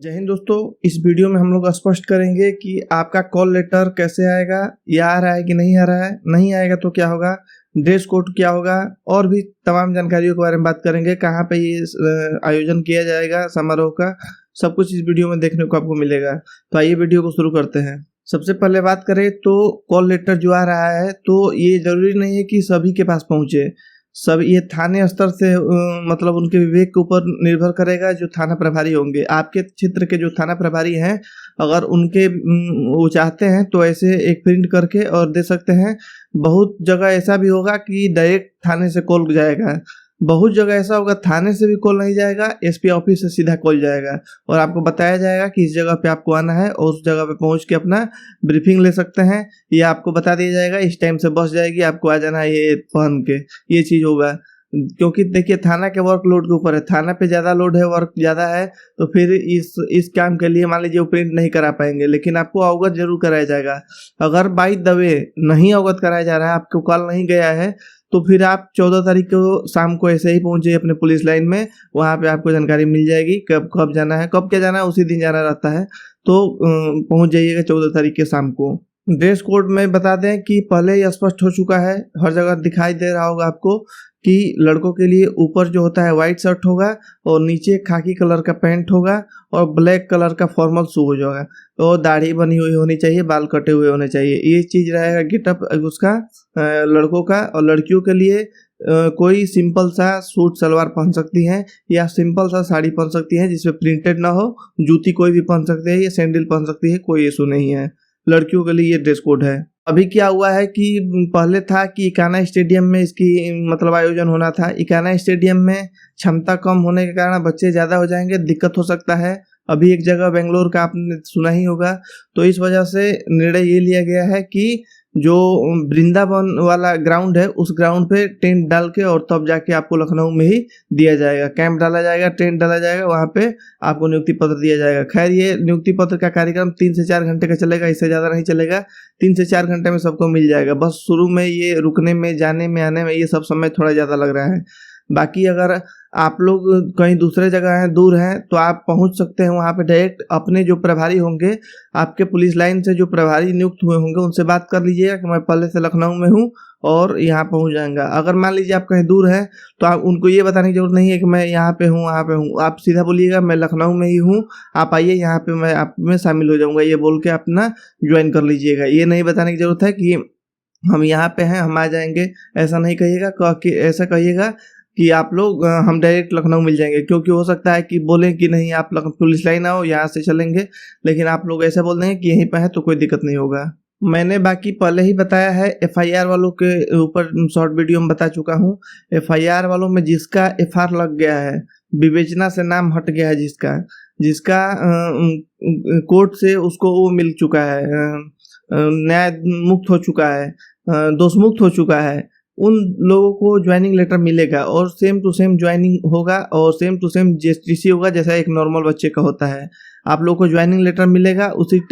जय हिंद दोस्तों। इस वीडियो में हम लोग स्पष्ट करेंगे कि आपका कॉल लेटर कैसे आएगा, या आ रहा है कि नहीं आ रहा है, नहीं आएगा तो क्या होगा, ड्रेस कोड क्या होगा, और भी तमाम जानकारियों के बारे में बात करेंगे। कहाँ पे ये आयोजन किया जाएगा समारोह का, सब कुछ इस वीडियो में देखने को आपको मिलेगा। तो आइए वीडियो को शुरू करते हैं। सबसे पहले बात करें तो कॉल लेटर जो आ रहा है, तो ये जरूरी नहीं है कि सभी के पास पहुंचे। सब ये थाने स्तर से मतलब उनके विवेक के ऊपर निर्भर करेगा। जो थाना प्रभारी होंगे, आपके क्षेत्र के जो थाना प्रभारी हैं, अगर उनके वो चाहते हैं तो ऐसे एक प्रिंट करके और दे सकते हैं। बहुत जगह ऐसा भी होगा कि डायरेक्ट थाने से कॉल जाएगा, बहुत जगह ऐसा होगा थाने से भी कॉल नहीं जाएगा, एसपी ऑफिस से सीधा कॉल जाएगा और आपको बताया जाएगा कि इस जगह पे आपको आना है, और उस जगह पे पहुंच के अपना ब्रीफिंग ले सकते हैं। या आपको बता दिया जाएगा इस टाइम से बस जाएगी, आपको आ जाना है ये पहन के। ये चीज़ होगा, क्योंकि देखिए थाना के वर्कलोड के ऊपर है, थाना पे ज़्यादा लोड है, वर्क ज़्यादा है, तो फिर इस काम के लिए मान लीजिए वो प्रिंट नहीं करा पाएंगे, लेकिन आपको अवगत जरूर कराया जाएगा। अगर बाई द वे नहीं अवगत कराया जा रहा है, आपको कॉल नहीं गया है, तो फिर आप 14 तारीख को शाम को ऐसे ही पहुंचे अपने पुलिस लाइन में। वहाँ पे आपको जानकारी मिल जाएगी कब कब जाना है, कब क्या जाना है, उसी दिन जाना रहता है। तो पहुंच जाइएगा 14 तारीख के शाम को। ड्रेस कोड में बता दें कि पहले ही स्पष्ट हो चुका है, हर जगह दिखाई दे रहा होगा आपको कि लड़कों के लिए ऊपर जो होता है वाइट शर्ट होगा, और नीचे खाकी कलर का पैंट होगा, और ब्लैक कलर का फॉर्मल शू हो जाएगा, और दाढ़ी बनी हुई होनी चाहिए, बाल कटे हुए होने चाहिए। ये चीज़ रहेगा गेटअप उसका लड़कों का। और लड़कियों के लिए कोई सिंपल सा सूट सलवार पहन सकती हैं, या सिंपल सा साड़ी पहन सकती हैं जिसमें प्रिंटेड ना हो। जूती कोई भी पहन सकते हैं, या सैंडल पहन सकती है, कोई इशू नहीं है। लड़कियों के लिए ये ड्रेस कोड है। अभी क्या हुआ है कि पहले था कि इकाना स्टेडियम में इसकी मतलब आयोजन होना था। इकाना स्टेडियम में क्षमता कम होने के कारण बच्चे ज़्यादा हो जाएंगे, दिक्कत हो सकता है। अभी एक जगह बेंगलोर का आपने सुना ही होगा, तो इस वजह से निर्णय ये लिया गया है कि जो वृंदावन वाला ग्राउंड है, उस ग्राउंड पे टेंट डाल के और तब जाके आपको लखनऊ में ही दिया जाएगा। कैंप डाला जाएगा, टेंट डाला जाएगा, वहाँ पे आपको नियुक्ति पत्र दिया जाएगा। खैर ये नियुक्ति पत्र का कार्यक्रम 3 से 4 घंटे का चलेगा, इससे ज़्यादा नहीं चलेगा। 3 से 4 घंटे में सबको मिल जाएगा। बस शुरू में ये रुकने में, जाने में, आने में ये सब समय थोड़ा ज़्यादा लग रहा है। बाकी अगर आप लोग कहीं दूसरे जगह हैं, दूर हैं, तो आप पहुंच सकते हैं वहां पे डायरेक्ट। अपने जो प्रभारी होंगे, आपके पुलिस लाइन से जो प्रभारी नियुक्त हुए होंगे, उनसे बात कर लीजिएगा कि मैं पहले से लखनऊ में हूं और यहाँ पहुंच जाएगा। अगर मान लीजिए आप कहीं दूर हैं, तो आप उनको ये बताने की जरूरत नहीं है कि मैं यहाँ पे हूँ, वहाँ पे हूँ। आप सीधा बोलिएगा मैं लखनऊ में ही हूँ, आप आइए यहाँ पे, मैं आप में शामिल हो जाऊँगा। ये बोल के अपना ज्वाइन कर लीजिएगा। ये नहीं बताने की जरूरत है कि हम यहाँ पे हैं, हम आ जाएंगे, ऐसा नहीं कहिएगा। ऐसा कहिएगा कि आप लोग हम डायरेक्ट लखनऊ मिल जाएंगे, क्योंकि हो सकता है कि बोलें कि नहीं आप पुलिस लाइन आओ, यहाँ से चलेंगे, लेकिन आप लोग ऐसा बोल देंगे कि यहीं पे है, तो कोई दिक्कत नहीं होगा। मैंने बाकी पहले ही बताया है, एफआईआर वालों के ऊपर शॉर्ट वीडियो में बता चुका हूँ। एफआईआर वालों में जिसका एफआर लग गया है, विवेचना से नाम हट गया है, जिसका जिसका कोर्ट से उसको वो मिल चुका है, न्याय मुक्त हो चुका है, दोष मुक्त हो चुका है, उन लोगों को ज्वाइनिंग लेटर मिलेगा, और सेम टू सेम ज्वाइनिंग होगा, और सेम टू सेम जीएसटीसी होगा जैसा एक नॉर्मल बच्चे का होता है। आप लोगों को ज्वाइनिंग लेटर मिलेगा, उसी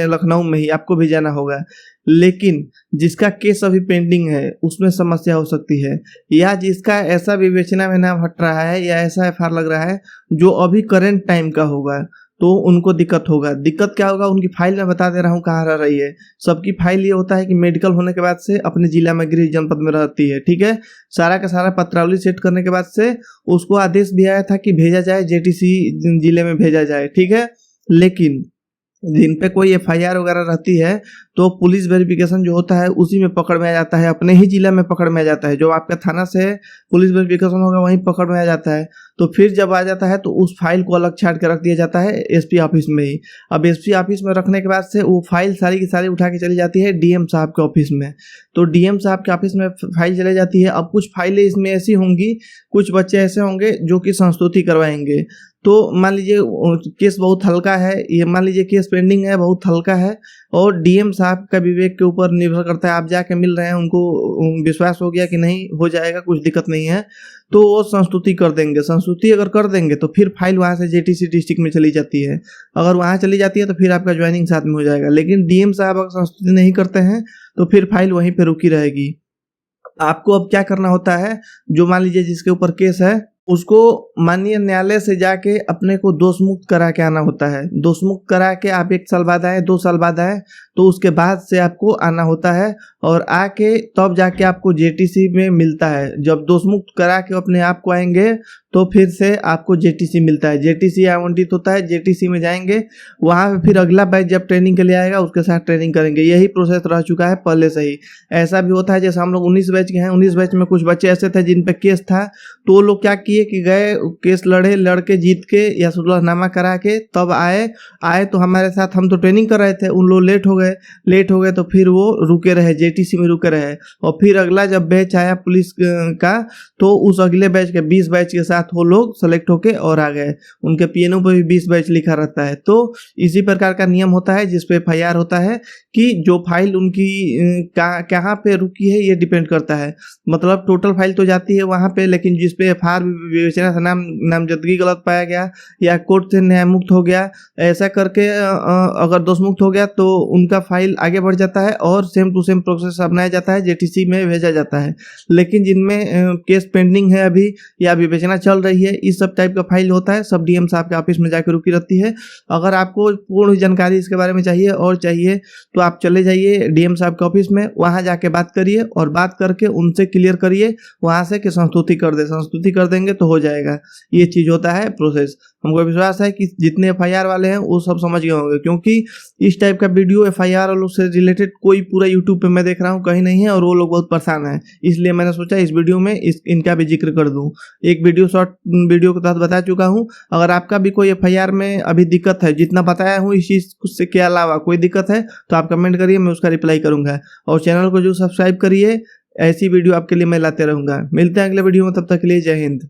लखनऊ में ही आपको भी जाना होगा। लेकिन जिसका केस अभी पेंडिंग है, उसमें समस्या हो सकती है, या जिसका ऐसा विवेचना में नाम हट रहा है, या ऐसा एफआईआर लग रहा है जो अभी करंट टाइम का होगा, तो उनको दिक्कत होगा। दिक्कत क्या होगा, उनकी फाइल मैं बता दे रहा हूँ कहाँ रह रही है। सबकी फाइल ये होता है कि मेडिकल होने के बाद से अपने जिला में, गृह जनपद में रहती है, ठीक है। सारा का सारा पत्रावली सेट करने के बाद से उसको आदेश भी आया था कि भेजा जाए, जेटीसी जिले में भेजा जाए, ठीक है। लेकिन जिन पे कोई एफआईआर वगैरह रहती है, तो पुलिस वेरिफिकेशन जो होता है उसी में पकड़ में आ जाता है, अपने ही जिला में पकड़ में आ जाता है। जो आपका थाना से पुलिस वेरिफिकेशन होगा वहीं पकड़ में आ जाता है। तो फिर जब आ जाता है तो उस फाइल को अलग छांट के रख दिया जाता है एसपी ऑफिस में ही। अब एसपी ऑफिस में रखने के बाद से वो फाइल सारी की सारी उठा के चली जाती है डीएम साहब के ऑफिस में। तो डीएम साहब के ऑफिस में फाइल चली जाती है। अब कुछ फाइलें इसमें ऐसी होंगी, कुछ बच्चे ऐसे होंगे जो कि संस्तुति करवाएंगे। तो मान लीजिए केस बहुत हल्का है, ये मान लीजिए केस पेंडिंग है, बहुत हल्का है, और डीएम साहब का विवेक के ऊपर निर्भर करता है। आप जाके मिल रहे हैं, उनको विश्वास हो गया कि नहीं हो जाएगा, कुछ दिक्कत नहीं है, तो वो संस्तुति कर देंगे। संस्तुति अगर कर देंगे तो फिर फाइल वहाँ से जेटीसी डिस्ट्रिक्ट में चली जाती है। अगर वहाँ चली जाती है तो फिर आपका ज्वाइनिंग साथ में हो जाएगा। लेकिन डीएम साहब अगर संस्तुति नहीं करते हैं तो फिर फाइल वहीं पर रुकी रहेगी। आपको अब क्या करना होता है, जो मान लीजिए जिसके ऊपर केस है उसको माननीय न्यायालय से जाके अपने को दोष मुक्त करा के आना होता है। दोष मुक्त करा के आप 1 साल बाद आए, 2 साल बाद आए, तो उसके बाद से आपको आना होता है और आके तब जाके आपको जेटीसी में मिलता है। जब दोष मुक्त करा के अपने आप को आएंगे तो फिर से आपको जेटीसी मिलता है। जेटीसी आवंटित होता है, जेटीसी में जाएंगे, वहाँ पे फिर अगला बैच जब ट्रेनिंग के लिए आएगा उसके साथ ट्रेनिंग करेंगे। यही प्रोसेस रह चुका है पहले से ही। ऐसा भी होता है जैसे हम लोग 19 बैच के हैं, 19 बैच में कुछ बच्चे ऐसे थे जिन पे केस था, तो वो लोग क्या किए कि गए केस लड़के जीत के या सुलहनामा करा के तब आए तो हमारे साथ, हम तो ट्रेनिंग कर रहे थे, उन लोग लेट हो गए तो फिर वो रुके रहे, जेटीसी में रुके रहे। और फिर अगला जब बैच आया पुलिस का तो उस अगले बैच के 20 बैच के साथ वो लोग सेलेक्ट होके और आ गए। उनके पीएनओ पे भी 20 बैच लिखा रहता है। तो इसी प्रकार का नियम होता है जिसपे एफआईआर होता है कि जो फाइल उनकी कहाँ पे रुकी है ये डिपेंड करता है। मतलब टोटल फाइल तो जाती है वहाँ पे, लेकिन जिसपे एफआईआर विवेचना से नामजदगी गलत पाया गया या कोर्ट से न्याय मुक्त हो गया, ऐसा करके अगर दोष मुक्त हो गया तो उनका फाइल आगे बढ़ जाता है और सेम टू सेम प्रोसेस अपनाया जाता है, जेटीसी में भेजा जाता है। लेकिन जिनमें केस पेंडिंग है अभी या विवेचना चल रही है, इस सब टाइप का फाइल होता है, सब डीएम साहब के ऑफिस में जाकर रुकी रहती है। अगर आपको पूर्ण जानकारी इसके बारे में चाहिए तो आप चले जाइए डीएम साहब के ऑफिस में, वहां जाके बात करिए और बात करके उनसे क्लियर करिए वहां से कि संस्तुति कर देंगे तो हो जाएगा। ये चीज होता है प्रोसेस। हमको विश्वास है कि जितने एफआईआर वाले हैं वो सब समझ गए होंगे, क्योंकि इस टाइप का वीडियो एफआईआर वालों से रिलेटेड कोई पूरा यूट्यूब पे मैं देख रहा हूँ कहीं नहीं है और वो लोग बहुत परेशान है। इसलिए मैंने सोचा इस वीडियो में इनका भी जिक्र कर दूं। एक शॉर्ट वीडियो के तहत बता चुका हूँ। अगर आपका भी कोई एफआईआर में अभी दिक्कत है, जितना बताया हूँ इस चीज के अलावा कोई दिक्कत है तो आप कमेंट करिए, मैं उसका रिप्लाई करूंगा। और चैनल को जो सब्सक्राइब करिए, ऐसी वीडियो आपके लिए मैं लाते रहूंगा। मिलते हैं अगले वीडियो में, तब तक के लिए जय हिंद।